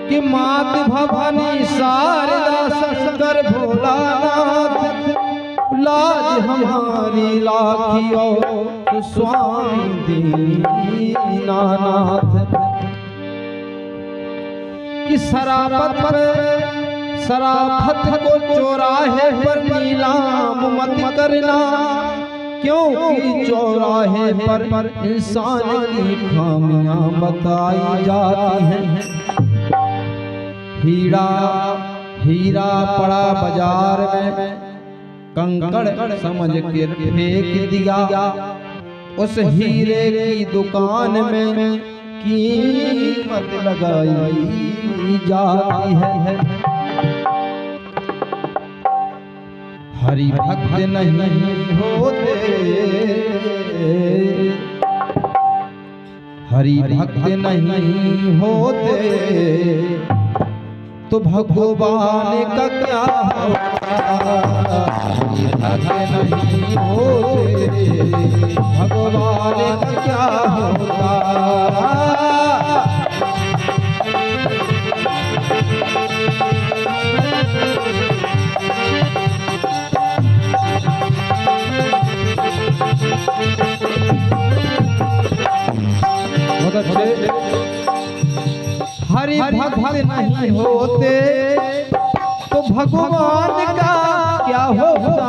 कि मात भवानी शारदा शंकर भोलानाथ लाज हमारी लाखियो स्वामी दीनानाथ। कि शराफत को चौराहे पर नीलाम मत करना, क्योंकि चौराहे पर इंसान की खामियां बताई जाती हैं। हीरा पड़ा बाजार में, कंकड़ समझ के फेंक दिया, उस हीरे की दुकान में कीमत लगाई जाती है। हरि भक्त नहीं होते, हरि भक्त नहीं होते तो भगवान का क्या होता। हरि भक्त नहीं होते भगवान का क्या होता। हरि भक्त नहीं होते तो भगवान का क्या होता।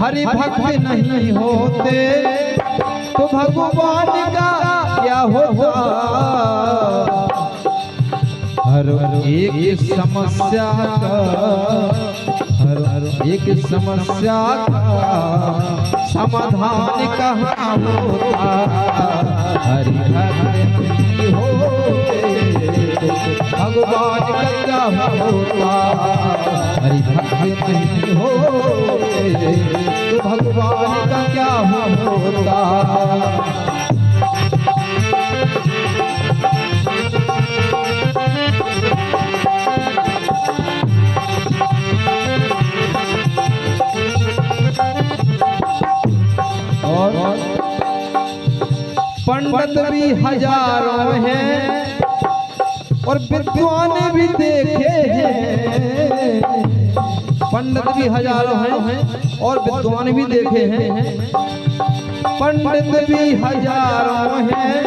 हरि भक्त नहीं होते तो भगवान का क्या होता। हर एक समस्या का समाधान कहाँ होता। हरि भक्त नहीं होते भगवान का क्या होता। हरि भक्त नहीं होते तो भगवान का क्या होता। पंडित भी हजारों हैं और विद्वान भी देखे हैं। पंडित भी हजारों हैं और विद्वान भी देखे हैं। पंडित भी हजारों हैं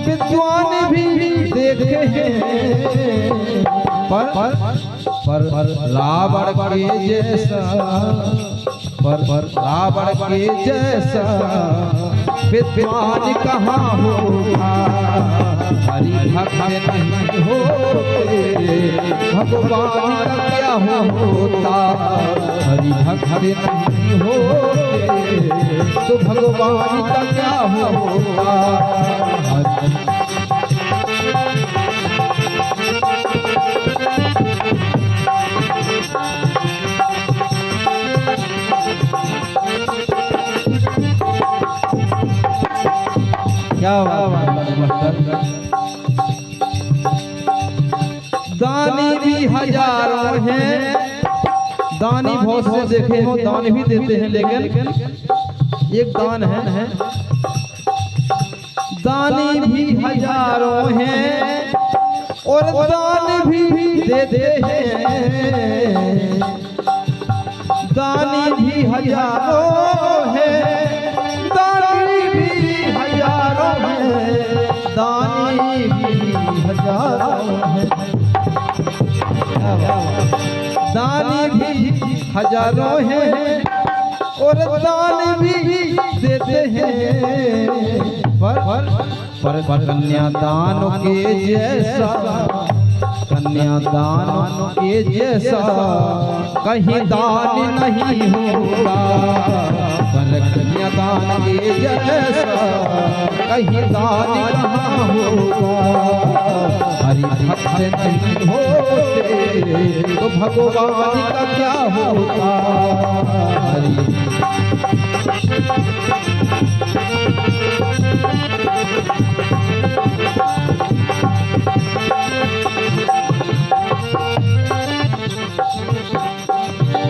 विद्वान भी देखे हैं। पर रावण के जैसा रावण के जैसा विद्वान कहाँ होगा। हरि भक्त नहीं होते भगवान का क्या होता। हरि भक्त नहीं होते तो भगवान का क्या होता। क्या दानी भी हजारों हैं, दानी बहुत से देखे हो, दान भी देते हैं, लेकिन एक दान है दानी भी हजारों हैं और दान भी देते हैं। दानी भी हजारों हैं दानी भी हजारों हैं। दानी भी हजारों हैं दानी भी हजारों हैं और दान भी देते हैं। पर कन्यादान के जैसा कहीं दान नहीं होगा। पर कन्यादान के जैसा कहीं दान कहाँ होगा। हरि भक्त नहीं होते तो भगवान का क्या होता।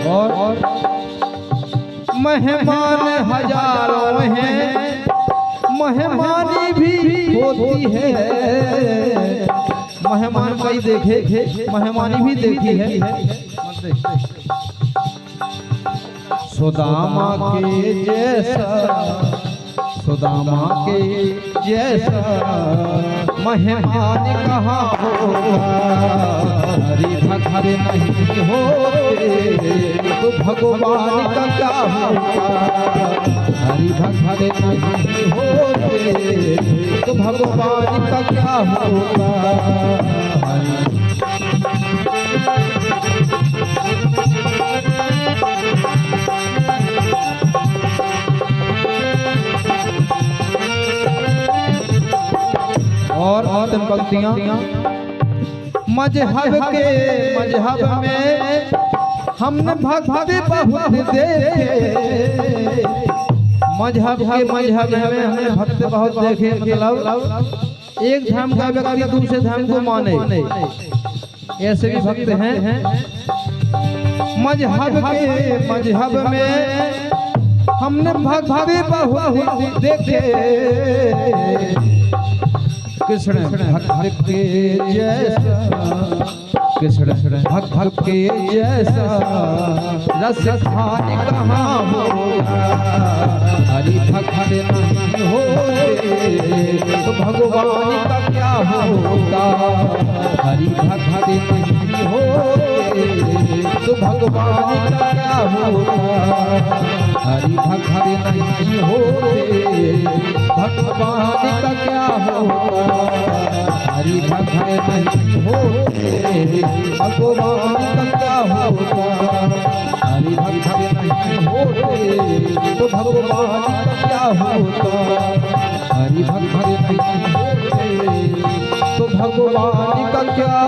और मेहमान हजारों हैं मेहमानी भी होती है। मेहमान कई देखे, मेहमानी भी देखी है। सुदामा के जैसा, सुदामा के जैसा मेहमान कहाँ होगा। हरि भक्त नहीं होते तो भगवान का क्या होगा। हरि भक्त नहीं होते तो भगवान का क्या होगा। और तीन पंक्तियां। मजहब में हमने भक्ति बहुत देखे। मजहब में हमने भक्ति बहुत देखे। मतलब एक धर्म का व्यक्ति दूसरे धर्म को माने, ऐसे भी भक्त हैं। मजहब में हमने भक्ति बहुत देखे। कृष्ण भक्त के जैसा, कृष्ण भक्त के जैसा रस खाने कहाँ होगा। हरि भक्त नहीं होते तो भगवान का क्या होगा। हरि भक्त नहीं होते तो भगवान का क्या होगा। हरि भक्त नहीं होते भगवान का क्या होगा। हरि भक्त नहीं होते भगवान का क्या होगा। हरि भक्त नहीं होते तो भगवान का क्या होगा। हरि भक्त नहीं होते तो भगवान का क्या